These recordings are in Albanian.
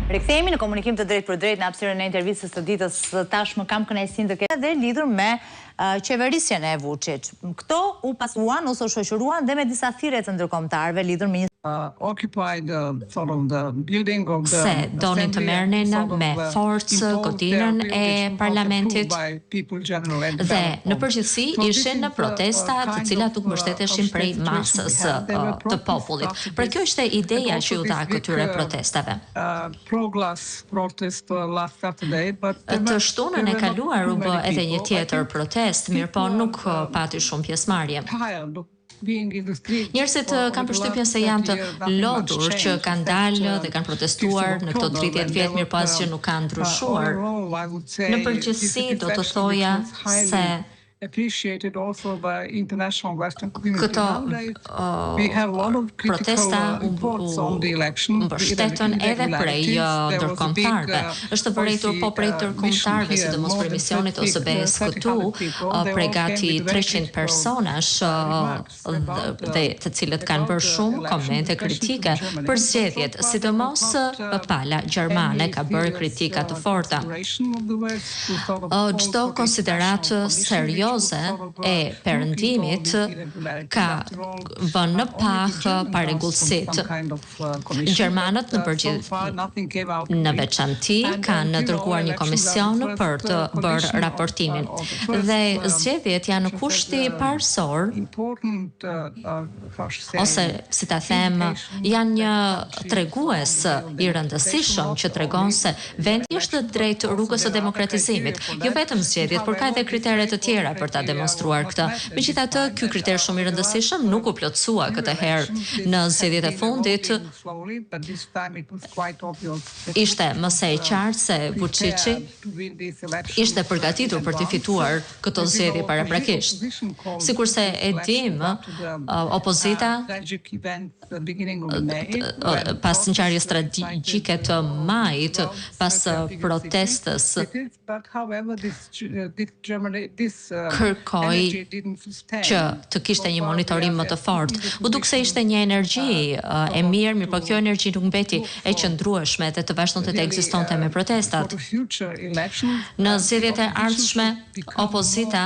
Rikthehemi në komunikim të drejtë për drejtë në hapësirën e intervistës të ditës tashmë kam kënaqësinë të ketë dhe lidhur me qeverisjen e Vuçiç. Këto u pasuan ose u shoqëruan dhe me disa thirrje të ndërkombëtarëve lidhur me se donin të merrnin me forcë godinën e parlamentit dhe në përgjithësi ishin në protesta të cilat nuk mbështeteshin prej masës të popullit. Pra kjo ishte ideja që u dha këtyre protestave. Të shtunën e kaluar u bë edhe një tjetër protest, mirë po nuk pati shumë pjesëmarrje. Njerëzit kanë përshtypjen se janë të lodhur që kanë dalë dhe kanë protestuar në këto 30 vjet, mirë po asgjë nuk ka ndryshuar. Në përgjithësi do të thoja se këto protesta mbështetën edhe prej ndërkombëtarëve. Është vërejtur po prej ndërkombëtarëve, sidomos për emisionit ose BS këtu, prej gati 300 personash dhe të cilët kanë bërë shumë komente kritike për zgjedhjet, sidomos pala gjermane ka bërë kritika të forta. Çdo konsiderat serioze e perëndimit ka vënë në pahë parregullsitë. Gjermanët në veçanti kanë dërguar një komision për të bërë raportimin dhe zgjedhjet janë në kushti parësor ose si ta them janë një tregues i rëndësishëm që tregon se vendi është drejt rrugës së demokratizimit, jo vetëm zgjedhjet, por ka edhe kritere të tjera për ta demonstruar këtë. Megjithatë, ky kriter shumë i rëndësishëm nuk u plotësua këtë herë në zgjedhjet e fundit. Ishte më së qartë se Vuçiçi ishte përgatitur për të fituar këto zgjedhje paraprakisht. Sikurse e dim, opozita pas ngjarjes tragjike të majit, pas protestës kërkoi që të kishte një monitorim më të fortë. U duk se ishte një energji e mirë, mirë po kjo energji nuk mbeti e qëndrueshme dhe të vazhdonte të ekzistonte me protestat. Në zgjedhjet e ardhshme, opozita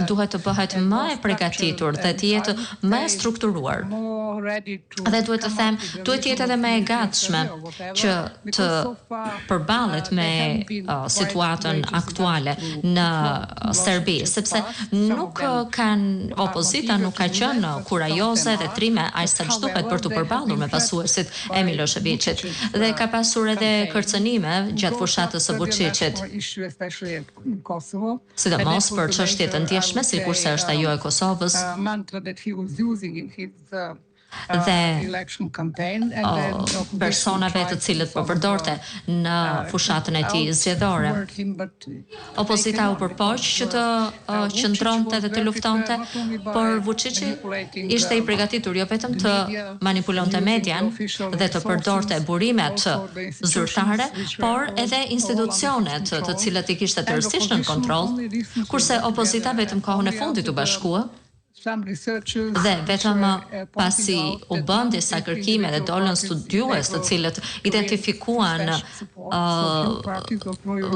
duhet të bëhet më e përgatitur dhe të jetë më e strukturuar. Dhe duhet të them, duhet të jetë edhe më e gatshme që të përballet me situatën aktuale në Serbi, sepse nuk opozita nuk ka qenë kurajoze dhe trime aq sa ç'duhet për të përballur me pasuesit e Miloševićit dhe ka pasur edhe kërcënime gjatë fushatës së Vuçiçit. Sidomos për çështje të ndjeshme, sikurse është ajo e Kosovës. Dhe personave të cilët po përdorte në fushatën e tij zgjedhore. Opozita u përpoq që të qëndronte dhe të luftonte, por Vuçiçi ishte i përgatitur jo vetëm të manipulonte median dhe të përdorte burimet zyrtare, por edhe institucionet të cilët i kishte tërësisht në kontroll, kurse opozita vetëm kohën e fundit u bashkua. Dhe vetëm pasi u bën disa kërkime dhe dolën studiues të cilët identifikuan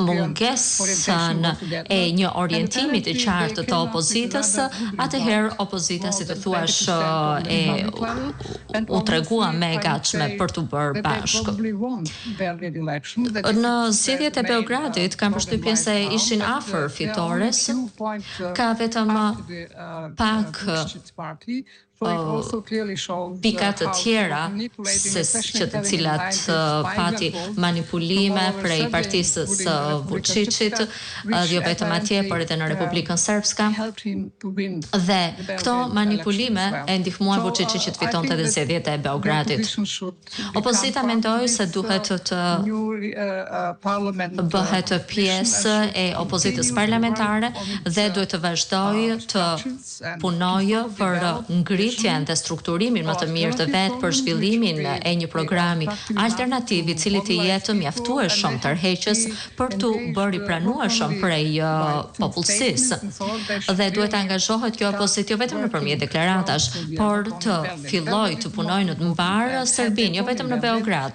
mungesën e një orientimi të qartë të opozitës, atëherë opozita, si të thuash, u tregua më e gatshme për të bërë bashkë. Në zgjedhjet e Beogradit kam përshtypjen se ishin afër fitores, ka vetëm pak pika të tjera që të cilat pati manipulime prej partisë së Vuçiçit, jo vetëm atje, por edhe në Republikën Srpska. Dhe këto manipulime e ndihmuan Vuçiçin që të fitonte edhe zgjedhjet e Beogradit. Opozita mendoi se duhet të bëhet pjesë e opozitës parlamentare dhe duhet të vazhdojë të punojë për ngritjen ngritjen dhe strukturimin më të mirë të vet për zhvillimin e një programi alternativ i cili të jetë mjaftueshëm tërheqës për të bërë i pranueshëm prej popullsisë. Dhe duhet të angazhohet kjo opozit jo vetëm nëpërmjet deklaratash, por të fillojë të punojë në mbar Serbinë, jo vetëm në Beograd.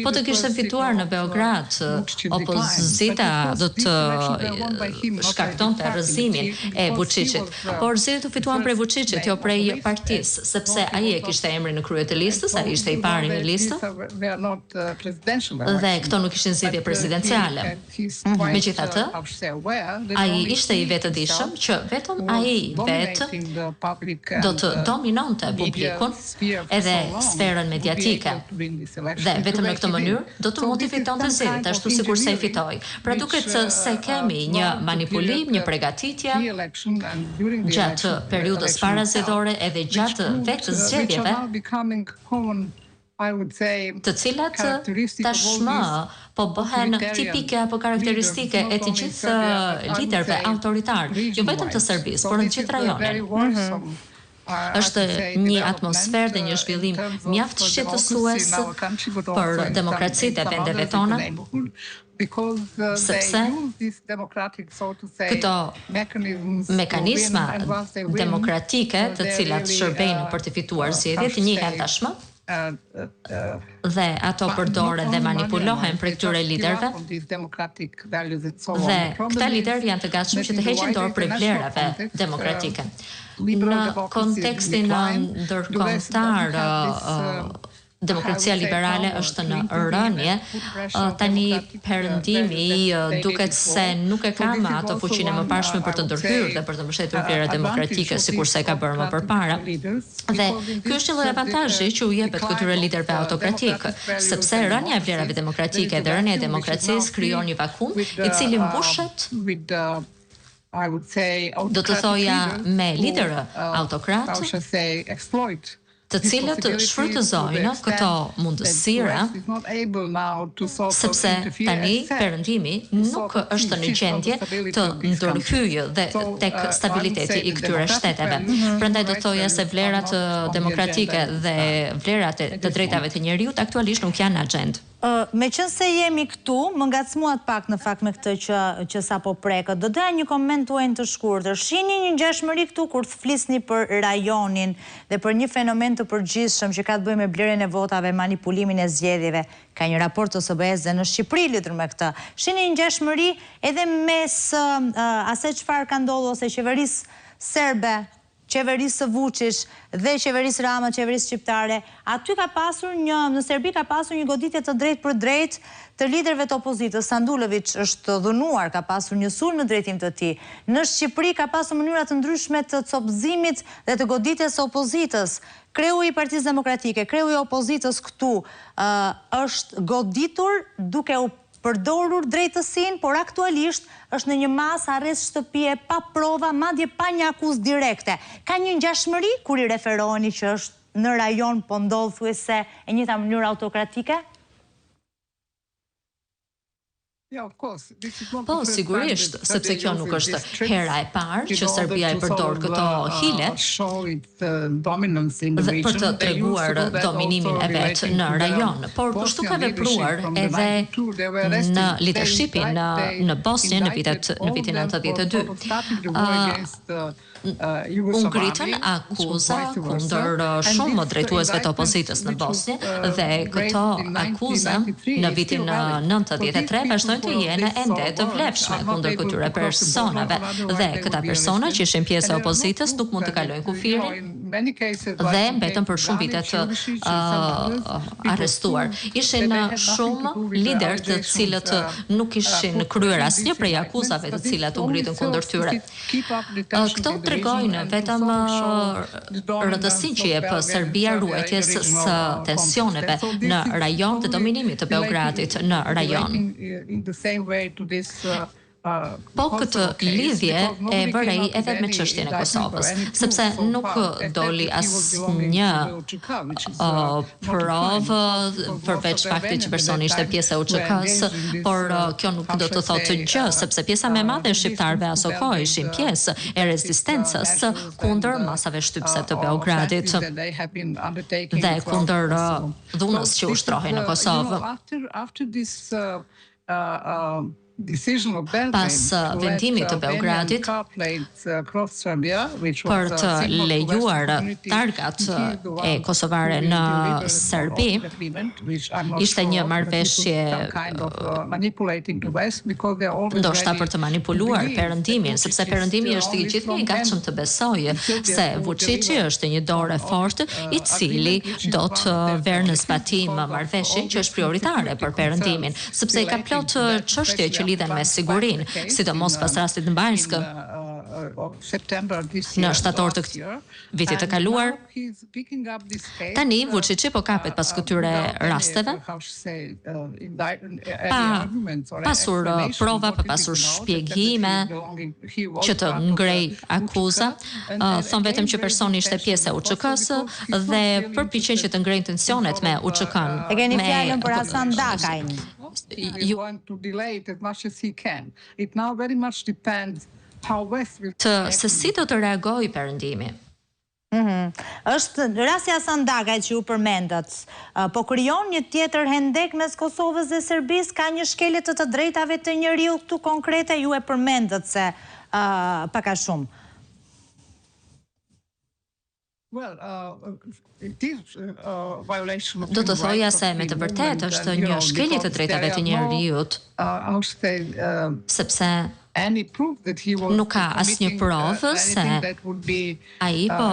Po të kishte fituar në Beograd, opozita do të shkaktonte rrëzimin e Vuçiçit. Por zgjedhjet u fituan prej Vuçiçit, jo prej partisë, sepse ai e kishte emrin në krye të listës, ai ishte i pari në listë. Dhe këto nuk ishin zgjedhje presidenciale. Megjithatë, ai ishte i vetëdijshëm që vetëm ai vetë do të dominonte publikun edhe sferën mediatike. Dhe vetëm në këtë mënyrë do të mund të fitonte zgjedhjet, ashtu sikur se i fitoi. Pra duket se kemi një manipulim, një përgatitje gjatë periudhës parazgjedhore edhe gjatë vetë zgjedhjeve, të cilat tashmë po bëhen tipike apo karakteristike e të gjithë liderëve autoritar, jo vetëm të Serbisë, por në gjithë rajonin. Është një atmosferë dhe një zhvillim mjaft shqetësues për demokracitë e vendeve tona, sepse këto mekanizma demokratike të cilat shërbejnë për të fituar zgjedhjet njihen tashmë dhe ato përdoren dhe manipulohen prej këtyre liderëve dhe këta liderë janë të gatshëm që të heqin dorë prej vlerave demokratike. Në kontekstin ndërkombëtar, demokracia liberale është në rënje, tani perëndimi duket se nuk e ka më ato fuqinë e mëparshme për të ndërhyrë dhe për të mbështetur vlerat demokratike sikurse e ka bërë më përpara. Dhe ky është një lloj avantazhi që u jepet këtyre liderëve autokratik, sepse rënja e vlerave demokratike dhe rënja e demokracisë krijon një vakum i cili mbushet do të thoja me liderë autokrat të cilët shfrytëzojnë këto mundësira, sepse tani perëndimi nuk është në gjendje të ndërhyjë dhe tek stabiliteti i këtyre shteteve. Prandaj do të thoja se vlerat demokratike dhe vlerat e të drejtave të njerëzit aktualisht nuk janë në agjendë. Meqense jemi këtu, më ngacmuat pak në fakt me këtë që sapo prekët. Do doja një koment tuaj të shkurtër. Shihni një ngjashmëri këtu kur flisni për rajonin dhe për një fenomen të përgjithshëm që ka të bëjë me blerjen e votave, manipulimin e zgjedhjeve. Ka një raport të OSBE-s dhe në Shqipëri lidhur me këtë. Shihni një ngjashmëri edhe mes asaj çfarë ka ndodhur ose qeverisë serbe, qeverisë Vuçiç dhe qeverisë Rama, qeverisë shqiptare. Aty ka pasur në Serbi ka pasur një goditje të drejtë për drejtë të liderëve të opozitës. Sandulović është dhunuar, ka pasur një sulm në drejtim të tij. Në Shqipëri ka pasur mënyra të ndryshme të copëzimit dhe të goditjes së opozitës. Kreu i Partisë Demokratike, kreu i opozitës këtu është goditur duke u përdorur drejtësinë, por aktualisht është në një masë arrest shtëpie pa prova, madje pa një akuzë direkte. Ka një ngjashmëri kur i referoheni që është në rajon po ndodh thuajse e njëjta mënyrë autokratike? Po, sigurisht, sepse kjo nuk është hera e parë që Serbia i përdor këto hile për të treguar dominimin e vet në rajon, por kushtu ka vepruar edhe në leadershipin në Bosnjë në vitin 92. U ngritën akuza kundër shumë drejtuesve të opozitës në Bosnjë dhe këto akuza në vitin 93 vazhdojnë të jenë ende të vlefshme kundër këtyre personave dhe këta persona që ishin pjesë e opozitës nuk mund të kalojnë kufirin dhe mbetën për shumë vite të arrestuar. Ishin shumë lider të cilët nuk ishin kryer asnjë prej akuzave të cilat u ngritën kundër tyre. Këto tregojnë vetëm rëndësinë që jep Serbia ruajtjes së tensioneve në rajon dhe dominimit të Beogradit në rajon. Po këtë lidhje e bërej edhe me çështjen e Kosovës, sepse nuk doli asnjë provë përveç faktit që personi ishte pjesë e UÇK-s, por kjo nuk do të thotë gjë, sepse pjesa më e madhe e shqiptarëve aso kohë ishin pjesë e rezistencës kundër masave shtypse të Beogradit dhe kundër dhunës që ushtrohej në Kosovë. Pas vendimit të Beogradit për të lejuar targat e kosovare në Serbi, ishte një marrëveshje ndoshta për të manipuluar Perëndimin, sepse Perëndimi është gjithnjë i gatshëm të besojë se Vuçiçi është një dorë fortë i cili do të verë në zbatim marrëveshjen që është prioritare për Perëndimin, sepse ka plot çështje që lidhen me sigurinë, sidomos pas rastit në Banjskë në shtator të vitit të kaluar. Tani Vuçiçi po kapet pas këtyre rasteve, pa pasur prova, pa pasur shpjegime që të ngrej akuza, thon vetëm që personi ishte pjesë e UÇK-s dhe përpiqen që të ngrejnë tensionet me UÇK-n. E keni fjalën për Hasan Dakajn. Të se si do të reagojë Perëndimi. Është rasti Hasan Dakajt që ju përmendët, po krijon një tjetër hendek mes Kosovës dhe Serbisë, ka një shkelje të drejtave të njeriut këtu konkrete, ju e përmendët se pak a shumë. Do të thoja se me të vërtetë është një shkelje të drejtave të njeriut, sepse nuk ka asnjë provë se ai po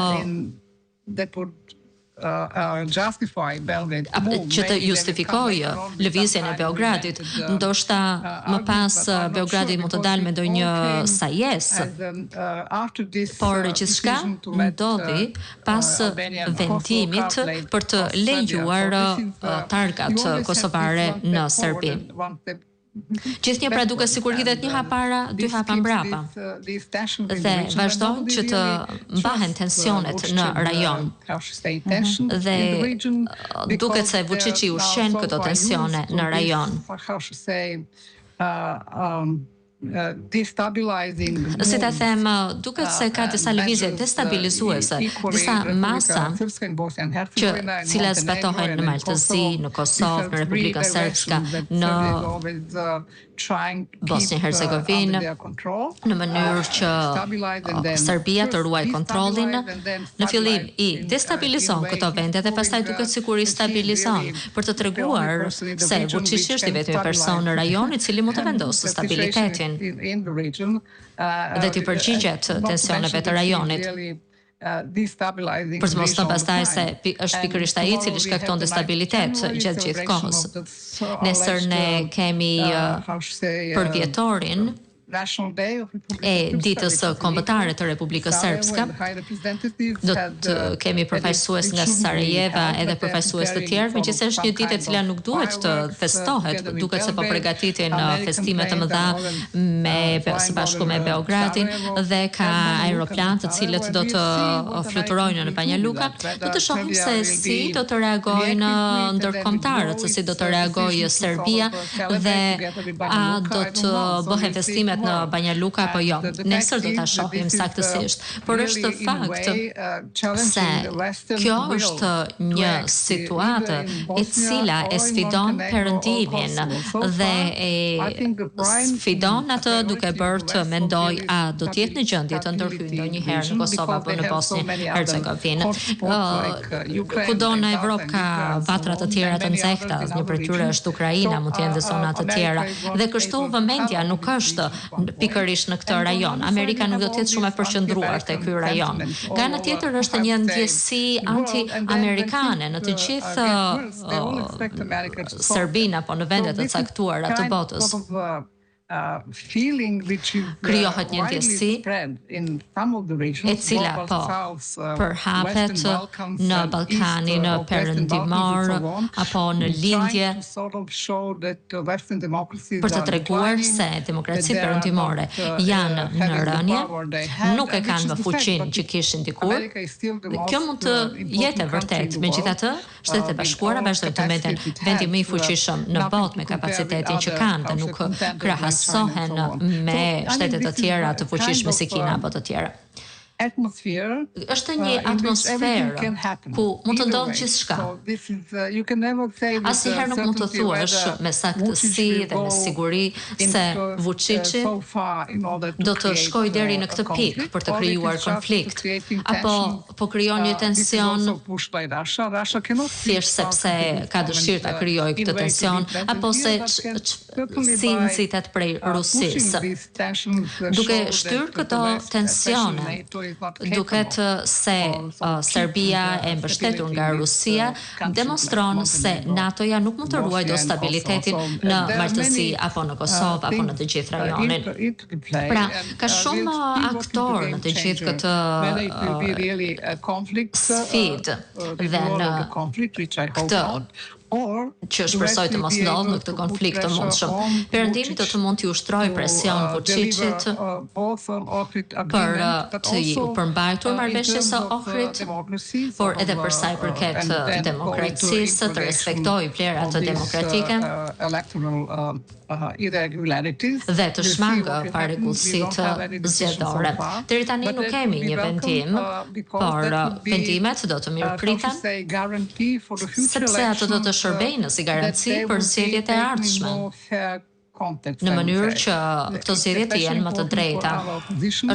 që të justifikojë lëvizjen e Beogradit, ndoshta më pas Beogradi mund të dalë me ndonjë sajes, por gjithçka ndodhi pas vendimit për të lejuar targat kosovare në Serbi. Gjithnjë pra duket sikur hidhet një hap para, dy hapa mbrapa. Dhe vazhdojnë që të mbahen tensionet në rajon. Dhe duket se Vuçiçi ushqen këto tensione në rajon. Si ta them, duket se ka disa lëvizje destabilizuese, disa masa që cilat zbatohen në Maltëzi, në Kosovë, në Republikën Srpska, në Bosnjë-Hercegovinë, në mënyrë që Serbia të ruaj kontrollin. Në fillim i destabilizon këto vende dhe pastaj duket sikur i stabilizon, për të treguar se Vuçiçi është i vetmi person në rajon i cili mund të vendosë stabilitetin dhe të përgjigjet tensioneve të rajonit. Për të mos thënë pastaj se është pikërisht ai i cili shkakton destabilitet gjatë gjithë kohës. Nesër ne kemi për vjetorin e ditës kombëtare të Republikës Srpska. Do të kemi përfaqësues nga Sarajeva edhe përfaqësues të tjerë, megjithëse është një ditë e cila nuk duhet të festohet, duket se po përgatitin festime të mëdha së bashku me Beogradin dhe ka aeroplan të cilët do të fluturojnë në Banja Luka. Do të shohim se si do të reagojnë ndërkombëtarët, se si do të reagojë Serbia dhe a do të bëhen festime në Banja Luka apo jo. Nesër do ta shohim saktësisht, por është fakt se kjo është një situatë e cila e sfidon Perëndimin dhe e sfidon atë duke bërë të mendoj a do të jetë në gjendje të ndërhyjë ndonjëherë në Kosovë apo në Bosnjë-Hercegovinë. Kudo në Evropë ka vatra të tjera të nxehta, një prej tyre është Ukraina, mund të jenë dhe zona të tjera. Dhe kështu vëmendja nuk është pikërisht në këtë rajon. Amerika nuk do të jetë shumë e përqendruar te ky rajon. Nga ana tjetër është një ndjesi anti-amerikane në të gjithë Serbinë apo në vendet e caktuara të botës. krijohet një ndjesi e cila po përhapet në Ballkanin perëndimor apo në lindje për të treguar se demokracitë perëndimore janë në rënje, nuk e kanë më fuqinë që kishin dikur. Kjo mund të jetë e vërtet, megjithatë, Shtetet e Bashkuara vazhdojnë të mbeten vendi më i fuqishëm në botë me kapacitetin që kanë dhe nuk krahasohen me shtete të tjera të fuqishme si Kina apo të tjera. Është një atmosferë ku mund të ndodhë gjithçka. Asnjëherë nuk mund të thuash me saktësi dhe me siguri se Vuçiçi do të shkojë deri në këtë pikë për të krijuar konflikt, apo po krijon një tension thjesht sepse ka dëshirë ta krijojë këtë tension, apo se si nxitet prej Rusisë. Duke shtyrë këto tensione, duket se Serbia e mbështetur nga Rusia demonstron se NATO-ja nuk mund të ruajë do stabilitetin në Maltësi apo në Kosovë apo në të gjithë rajonin. Pra, ka shumë aktorë në të gjithë këtë sfidë dhe në këtë që shpresoj të mos ndodhë në këtë konflikt të mundshëm. Perëndimi do të mund t'i ushtrojë presion Vuçiçit për të u përmbajtur marrëveshjes së Ohrit, por edhe për sa i përket demokracisë, të respektojë vlerat demokratike dhe të shmangë parregullsitë zgjedhore. Deri tani nuk kemi një vendim, por vendimet do të mirëpriten, sepse ato do të shërbejnë si garanci për zgjedhjet e ardhshme, në mënyrë që këto zgjedhje të jenë më të drejta.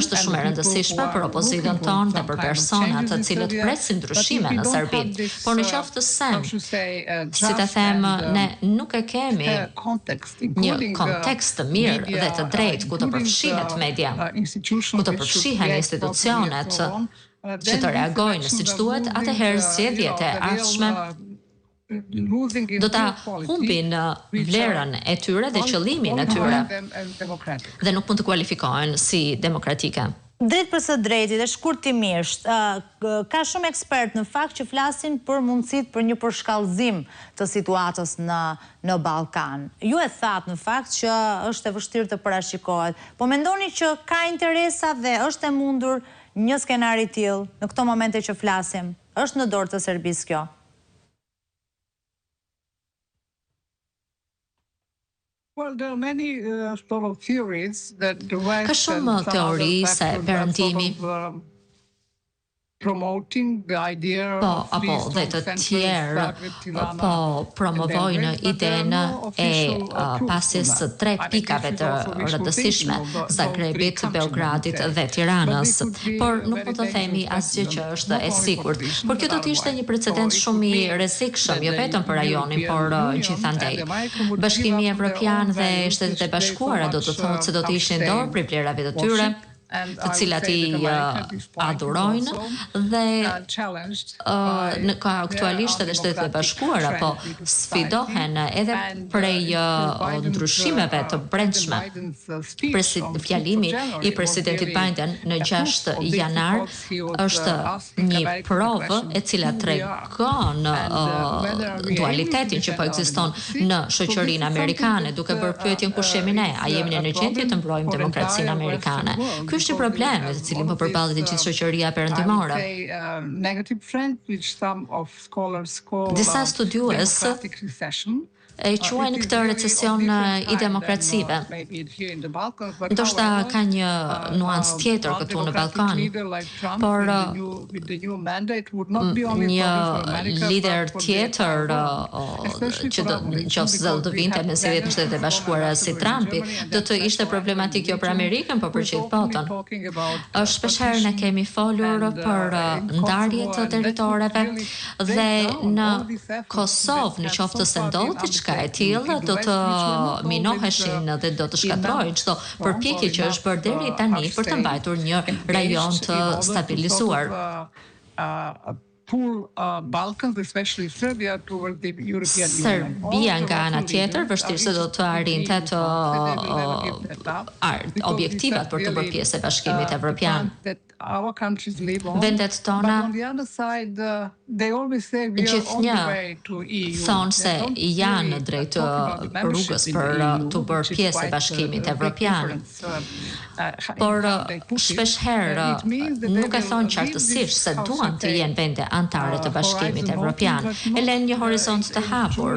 Është shumë e rëndësishme për opozitën tonë dhe për personat të cilët presin ndryshime në Serbi, por në qoftë se, si të them, ne nuk e kemi një kontekst të mirë dhe të drejtë ku të përfshihet media, ku të përfshihen institucionet që të reagojnë siç duhet, atëherë zgjedhjet e ardhshme do ta humbin vlerën e tyre dhe qëllimin e tyre dhe nuk mund të kualifikohen si demokratike. Drejt për së drejti dhe shkurtimisht, ka shumë ekspert në fakt që flasin për mundësit për një përshkallëzim të situatës në Ballkan. Ju e thatë në fakt që është e vështirë të parashikohet, po mendoni që ka interesa dhe është e mundur një skenar i tillë në këto momente që flasim? Është në dorë të Serbisë kjo? Ka shumë teori se perëndimi apo dhe të tjerë promovojnë idenë e pasjes së 3 pikave të rëndësishme, Zagrebit, Beogradit dhe Tiranës, por nuk mund të themi asgjë që është e sigurt. Por kjo do të ishte një precedent shumë i rrezikshëm, jo vetëm për rajonin, por gjithandej. Bashkimi Evropian dhe Shtetet e Bashkuara do të thotë se do të ishin dorë prej vlerave të tyre, të cilat i adhurojnë dhe në kohë aktualisht edhe Shtetet e Bashkuara po sfidohen edhe prej ndryshimeve të brendshme. Fjalimi i presidentit Biden në 6 janar është një provë e cila tregon dualitetin që po ekziston në shoqërinë amerikane, duke bërë pyetjen kush jemi ne, a jemi ne në gjendje të mbrojmë demokracinë amerikane? Ky është një problem me të cilin po përballet e gjithë shoqëria perëndimore. Disa studiues e quajnë këtë recesion i demokracive. Ndoshta ka një nuancë tjetër këtu në Ballkan, por një lider tjetër që nëse do vinte me zgjedhjet në Shtetet e Bashkuara si Trumpi, do të ishte problematik jo për Amerikën, por për gjithë botën. Shpeshherë ne kemi folur për ndarjet të territoreve dhe në Kosovë, në qoftë se ndodh diçka e tillë, do të minoheshin dhe do të shkatrojë çdo përpjekje që është bërë deri tani për të mbajtur një rajon të stabilizuar. Serbia nga ana tjetër vështirë se do të arrinte të objektivat për të bërë pjesë e Bashkimit Evropian. Vendet tona gjithnjë thonë se janë drejt rrugës për të bërë pjesë e Bashkimit Evropian. Por shpesh herë nuk e thonë qartësisht se duan të jenë vende anëtare të Bashkimit Evropian. E lënë një horizont të hapur.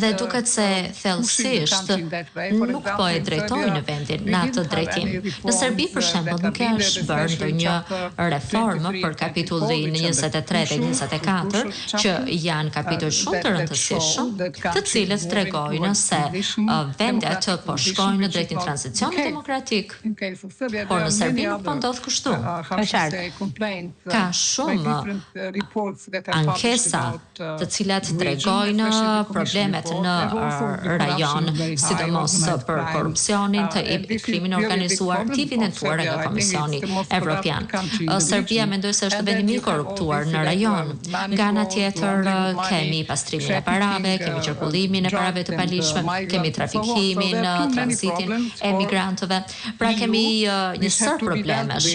Dhe duket se thellësisht nuk po e drejtojnë në vendin në atë drejtim. Në Serbi, për shembull, nuk është bërë ndonjë reformë për kapitullin 23 dhe 24, që janë kapitull shumë të rëndësishëm, të cilët tregojnë se vendet po shkojnë drejt një tranzicioni demokratik. Por në Serbi nuk po ndodh kështu. Ka shumë ankesa të cilat tregojnë problemet në rajon, sidomos për korrupsionin, të krimin organizuar, të evidentuar nga Komisioni Evropian. Serbia mendoj se është vendi më i korruptuar në rajon. Nga ana tjetër kemi pastrimin e parave, kemi qarkullimin e parave të paligjshme, kemi trafikimin, tranzitin e migrantëve. Pra kemi një sër problemesh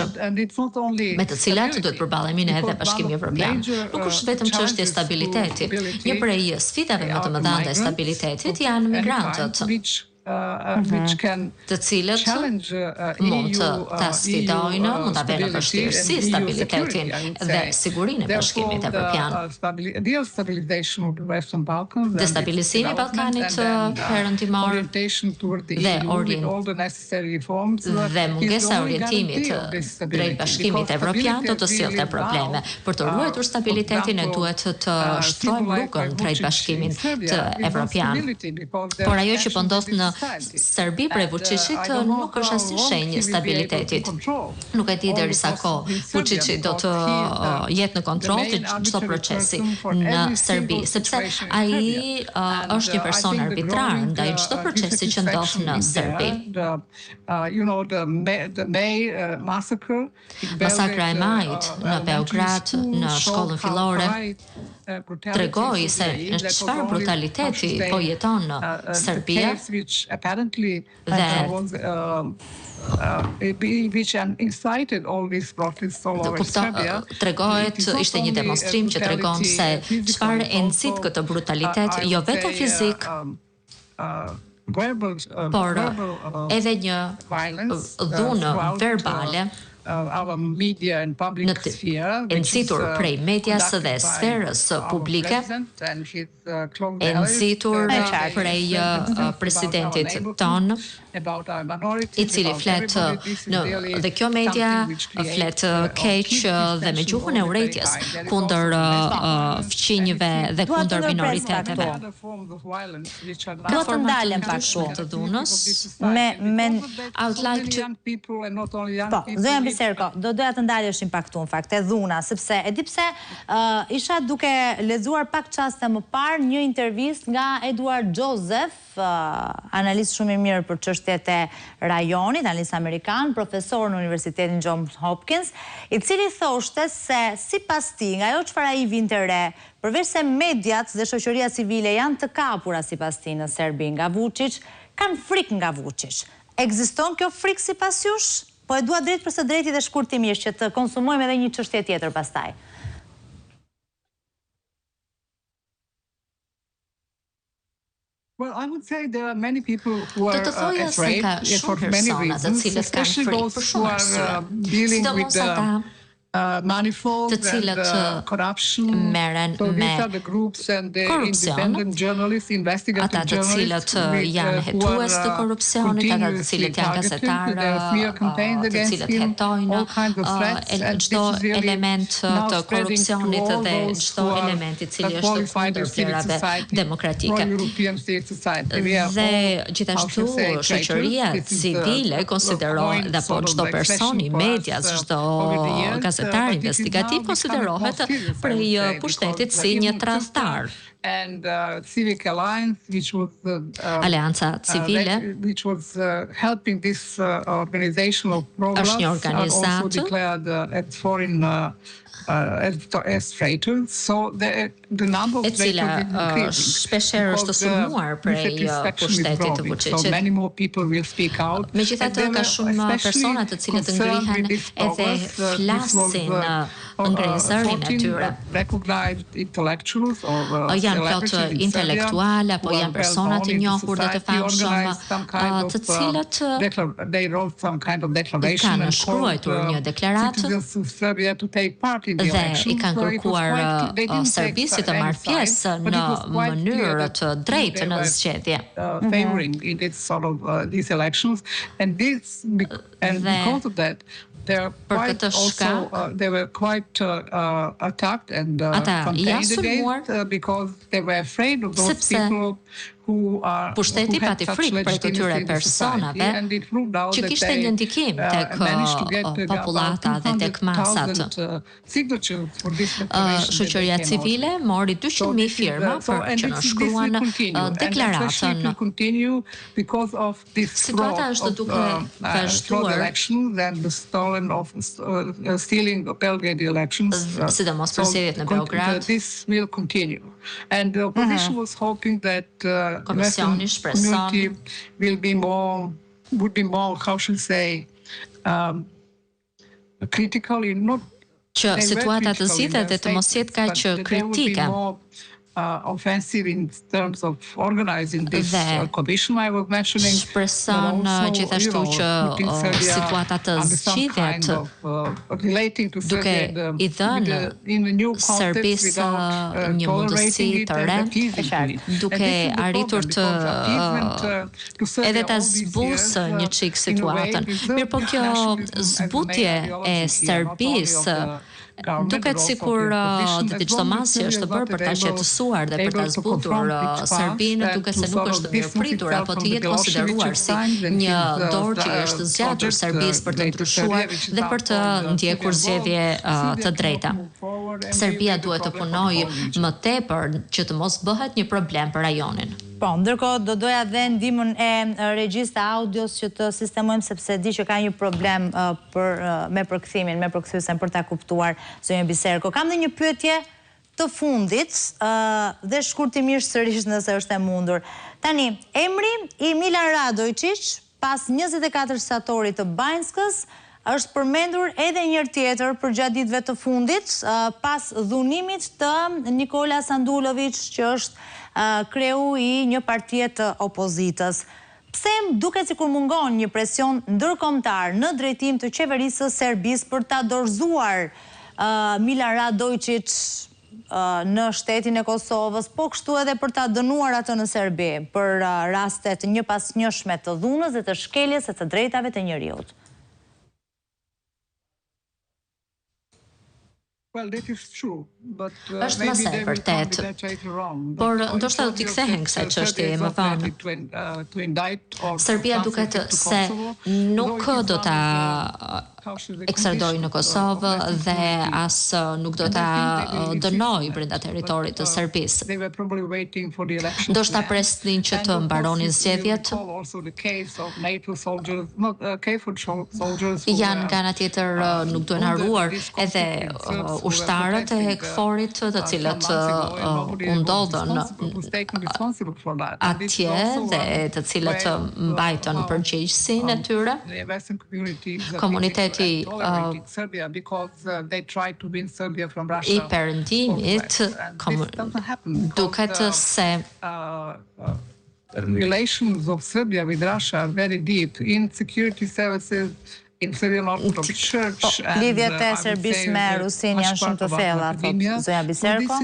me të cilat duhet përballemi ne dhe Bashkimi Evropian. Nuk është vetëm çështje e stabiliteti. Një prej sfidave më të mëdha ndaj stabilitetit janë migrantët, të cilët mund të ta sfidojnë, mund ta bëjnë vështirësi stabilitetin dhe sigurinë e Bashkimit Evropian. Destabilizimi i Ballkanit perëndimor dhe mungesa e orientimit drejt Bashkimit Evropian do të sillte probleme. Për të ruajtur stabilitetin ne duhet të shtrojmë rrugën drejt Bashkimit Evropian. Por ajo që po ndodh në Serbi prej Vuçiçit nuk është asnjë shenjë stabilitetit. Nuk e di derisa kohë Vuçiçi do të jetë në kontroll të çdo procesi në Serbi, sepse ai është një person arbitrar ndaj çdo procesi që ndodh në Serbi. Masakra e Majit në Beograd, në shkollën fillore, tregoi se në çfarë brutaliteti po jeton në Serbia dhe tregohet, ishte një demonstrim që tregon se çfarë e nxit këtë brutalitet, jo vetëm fizik, por edhe një dhunë verbale e nxitur prej medias dhe sferës publike, e nxitur prej presidentit ton, i cili flet dhe kjo media flet keq dhe me gjuhën e urrëties kundër fqinjve dhe kundër minoriteteve. Do të ndalem pak shumë të dhunës. Me I would like to Zonja Biserko, doja të ndaleshim pak këtu në fakt e dhuna, sepse e di pse isha duke lexuar pak çaste më parë një intervistë nga Edward Joseph, analist shumë i mirë për çështjet e rajonit, analist amerikan, profesor në Universitetin Johns Hopkins, i cili thoshte se sipas tij, nga ajo çfarë ai vinte re, përveç se mediat dhe shoqëria civile janë të kapura sipas tij në Serbi nga Vuçiç, kanë frikë nga Vuçiç. Ekziston kjo frikë sipas jush? Po e dua drejt për së drejti dhe shkurtimisht që të konsumojmë edhe një çështje tjetër pastaj. Do të thoja se ka shumë persona të cilët kanë frikë për shumë arsye, sidomos ata të cilët merren me korrupsion, ata të cilët janë hetues të korrupsionit, ata të cilët janë gazetarë, të cilët hetojnë çdo element të korrupsionit dhe çdo element i cili është kundër vlerave demokratike. Dhe gjithashtu shoqëria civile konsiderohet dhe po çdo person i medias, çdo gazetar investigativ konsiderohet prej pushtetit si një tradhtar. and Civic Alliance, which was Aleanca Civile, which was helping this organizational progress, also declared as foreign as traitors. So the number of traitors is increasing because so many more people will speak out. Megjithatë ka shumë persona të cilët ngrihen edhe flasin ngrenësërin e tyre. Janë plot intelektual apo janë persona të njohur dhe të famshëm, të cilët kanë shkruar një deklaratë dhe i kanë kërkuar Serbisë të marrë pjesë në mënyrë të drejtë në zgjedhje. And because of that, they were quite attacked and contained against because they were afraid of those people Pushteti pati frikë për këtyre personave që kishte një ndikim tek populata dhe tek masat. Shoqëria civile mori 200.000 firma për që në shkruan deklaratën. Situata është duke vazhduar, sidomos për zgjedhjet në Beograd. And the opposition was hoping that Komisioni shpreson would be more, how should I say, critically, not që situata të zgjidhet dhe të mos jetë kaq kritike. Offensive in terms of organizing this commission I was mentioning. Shpreson gjithashtu që situata të zgjidhet duke i dhënë Serbisë një mundësi të re, duke arritur të edhe ta zbusë një çik situatën. Mirë, po kjo zbutje e Serbisë duket sikur dhe çdo masë është bërë për ta qetësuar dhe për ta zbutur Serbinë, duket se nuk është mirëpritur apo të jetë konsideruar si një dorë që është zgjatur Serbisë për të ndryshuar dhe për të ndjekur zgjedhje të drejta. Serbia duhet të punojë më tepër që të mos bëhet një problem për rajonin. Po, ndërkohë do doja dhe ndihmën e regjisë audios që të sistemojmë sepse di që ka një problem me përkthimin, me përkthyesen për ta kuptuar Sonja Biserko. Kam dhe një pyetje të fundit dhe shkurtimisht sërish nëse është e mundur. Tani, emri i Milan Radojčić pas 24 satorit të Banjskës është përmendur edhe njërë tjetër për gjatë ditëve të fundit pas dhunimit të Nikola Sandulović, që është kreu i një partie të opozitës. Pse më duket sikur mungon një presion ndërkombëtar në drejtim të qeverisë së Serbisë për ta dorëzuar Milan Radojčić në shtetin e Kosovës, po kështu edhe për ta dënuar atë në Serbi për rastet një pas njëshme të dhunës dhe të shkeljes së të drejtave të njerëzit. Është mëse e vërtet, por ndoshta do t'i kthehen kësaj çështje më vonë. Serbia duket se nuk do ta ekstradojë në Kosovë dhe as nuk do ta dënojë brenda territorit të Serbisë. Ndoshta presnin që të mbaronin zgjedhjet. Janë nga ana tjetër nuk duhen haruar edhe ushtarët e KFOR-it të cilët u ndodhen atje dhe të cilët mbajtën përgjegjësinë e tyre. Komuniteti i Perëndimit duket se relations of Serbia with Russia are very deep in security services, in Syrian Orthodox Church. Lidhjet e Serbisë me Rusin janë shumë të thella, thotë Sonja Biserko.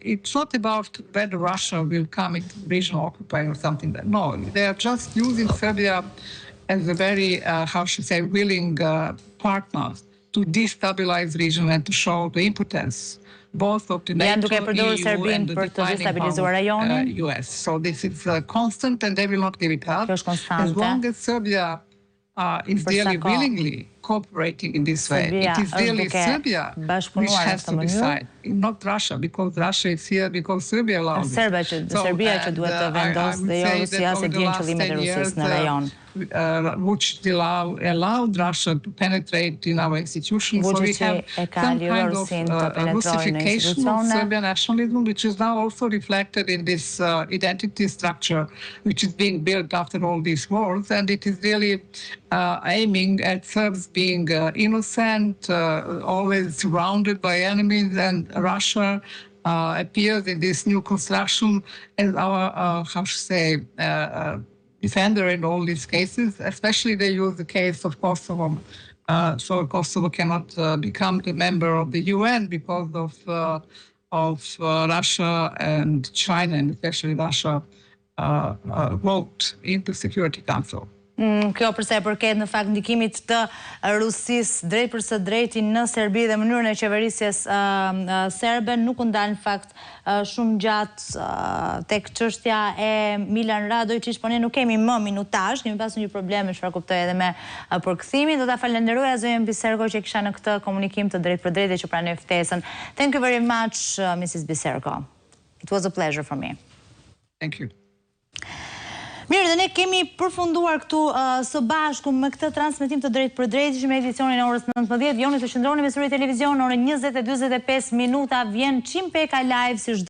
It's not about whether Russia will come into regional occupy or something. No, they are just using Serbia as a very, how should I say, willing partner to destabilize the region and to show the impotence both of the NATO, EU and the declining power of US. So this is constant and they will not give it up. As long as Serbia is really willingly cooperating in this way. It is really Serbia which has to decide, not Russia, because Russia is here because Serbia allows it. Serbia që duhet të vendosë dhe jo Rusia se dihen qëllimet e Rusisë në rajon. Which allowed Russia to penetrate in our institutions. So we have some kind of Russification of Serbian nationalism, which is now also reflected in this identity structure, which is being built after all these wars. And it is really aiming at Serbs being innocent, always surrounded by enemies, and Russia appears in this new construction as our, defender in all these cases. Especially they use the case of Kosovo. So Kosovo cannot become a member of the UN because of Russia and China, and especially Russia, vote into Security Council. Kjo përsa e përket në fakt ndikimit të Rusisë drejt për së drejti në Serbi dhe mënyrën e qeverisjes serbe nuk u ndal në fakt shumë gjatë tek çështja e Milan Radojčić, por ne nuk kemi më minutazh, kemi pasur një problem me çfarë kuptoj edhe me përkthimin. Do ta falenderoj zonjën Biserko që kisha në këtë komunikim të drejtë për drejtë që pranoi ftesën. Thank you very much, Mrs. Biserko. It was a pleasure for me. Thank you. Mirë, dhe ne kemi përfunduar këtu së bashku me këtë transmetim të drejtë për drejtë. Ishim me edicionin e orës 19. Joni të qëndroni me Syri televizion, orën 20:45 vjen Qimpeka live si